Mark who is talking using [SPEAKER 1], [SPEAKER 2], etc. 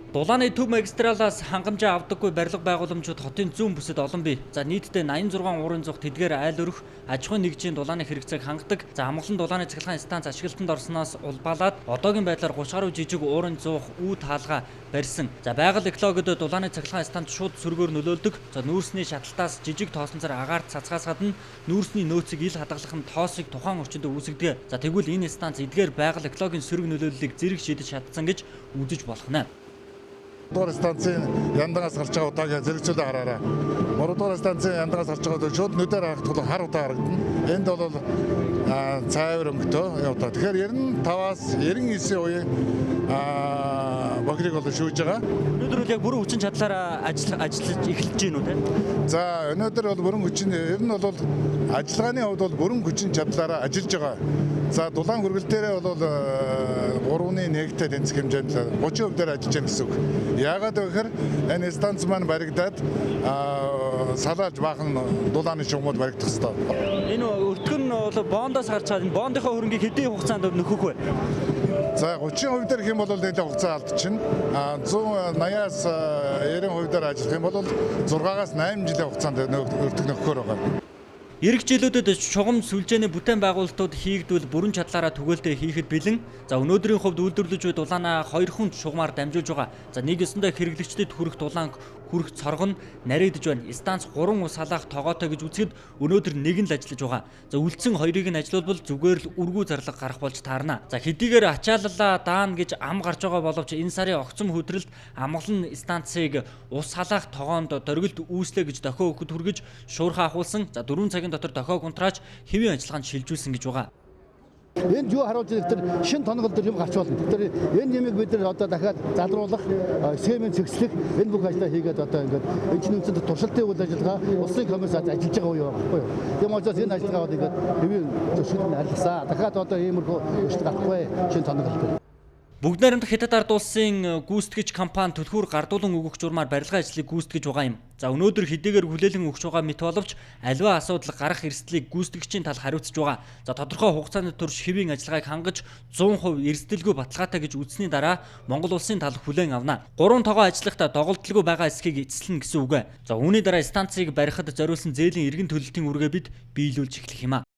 [SPEAKER 1] Дулааны төв магистралаас хангамжаа авдаггүй барилга байгууламжууд хотын зүүн бүсэд олон бий. За нийтдээ 86 уурын зух тэдгээр айл өрх, аж ахуйн нэгжийн дулааны хэрэгцээг хангадаг. За амгалан дулааны цахилгаан станц ашиглалтанд орсноос улбаалаад одоогийн байдлаар 30 гаруй жижиг уурын зух үүд хаалга барьсан. За байгаль экологид дулааны цахилгаан станц шууд сөргөөр нөлөөлдөг. За нүүрсний шаталтаас жижиг тоосонцоор агаарт цацгаас гадна нүүрсний нөөцийг ил хадгалах нь тоосыг тухайн орчинд үүсгэдэг. За тэгвэл энэ станц эдгээр байгаль экологийн сөрөг нөлөөллийг зэрэг шийдэж чадсан гэж үзэж болох нь.
[SPEAKER 2] Дор станцын яндагаас гарч байгаа удаагийн зэрэгцүүлээ хараарай. 3 дугаар станцын яндагаас гарч байгаа шууд нүдээр харагдвал хар удаа харагдана. Энд бол цайвар өнгөтэй яваа. Тэгэхээр 95-аас 99 үеийн бохирыг бол шүүж байгаа.
[SPEAKER 1] Өнөөдөр бол яг бүрэн хүчин чадлаараа ажиллаж эхэлж гинүү те.
[SPEAKER 2] За өнөөдөр бол бүрэн хүчин ер нь бол ажиллагааны хувьд бол бүрэн хүчин чадлаараа ажиллаж байгаа. За дулаан хүргэл дээрээ бол 3.1-тэй тэнцэх хэмжээнд 30% дээр ажиллаж байна гэсэн үг. Яагаад вэ гэхээр энэ станц маань баригдаад салаалж баахан дулааны шугамуд баригдах хэвээр.
[SPEAKER 1] Энэ өртгөн нь бол бондоос гарч байгаа. Энэ бондынхаа хөрөнгийг хэдийн хугацаанд нөхөх вэ?
[SPEAKER 2] За 30% дээр гэх юм бол нэлээд хугацаа алдчихна. 180-аас 90% дээр ажиллах юм бол 6-аас 8 жилийн хугацаанд өртөг нөхөхөр байгаа. Ирэх
[SPEAKER 1] жилүүдэд шугам сүлжээний бүтээн байгуулалтууд хийгдвэл бүрэн чадлаараа түгээлтээ хийхэд бэлэн. За өнөөдрийн хувьд үйлдвэрлэж буй дулаанаа 2 хүнд шугамаар дамжуулж байгаа. За нэг ёсондоо хэрэглэгчдэд хүрэх дулаан хүрэх цорго нь нарийдж байна. Станц 3 ус салаах тоогоотой гэж үзэхэд өнөөдөр нэг нь л ажиллаж байгаа. За үлдсэн хоёрыг нь ажилуулбал зүгээр л үргүү зарлага гарах болж таарна. За хэдийгээр ачааллаа даана гэж ам гарч байгаа боловч энэ сарын огцом хөдрөлд амгалан станцыг ус салаах тогоонд дөргөлт үүслэ гэж дохио өгөхөд хүргэж шуурхаа ахуулсан. За 4 цагийн дотор дохиог унтрааж хэвийн ажиллагаанд шилжүүлсэн гэж байгаа.
[SPEAKER 3] Энд юу харуулж байгаа тэр шин тоногол төр юм гарч болно. Тэр энэ ямиг бид нар одоо дахиад залруулах, сэмэн цэгцлэх энэ бүх ажлаа хийгээд одоо ингээд энэ чинь үнцэнд туршилтын үйл ажиллагаа улсын комисс ажиллаж байгаа үе байхгүй юу. Тийм учраас энэ ажиллагаа ингээд хэвийн зөвшөөрөл арилгасаа. Дахиад одоо иймэрхүү өшөлт гарахгүй шин тоногол төр.
[SPEAKER 1] Бүгд найрамдах Хятад ард улсын гүйцэтгэгч компани түлхүүр гардуулан өгөх журмаар барилгын ажлыг гүйцэтгэж байгаа юм. За өнөөдөр хэдийгээр хүлээлэн өгч байгаа мэт боловч аливаа асуудал гарах эрсдлийг гүйцэтгэгчийн тал хариуцж байгаа. За тодорхой хугацааны турш хэвийн ажиллагааг хангаж 100% эрсдэлгүй баталгаатай гэж үзсний дараа Монгол улсын тал хүлээн авна. 3 тогоо ажиллахдаа доголдолгүй байгаа эсхийг эцэслэнэ гэсэн үг. За үүний дараа станцыг барихад зориулсан зээлийн эргэн төлөлтийн үргээ бид биелүүлж эхлэх юм а.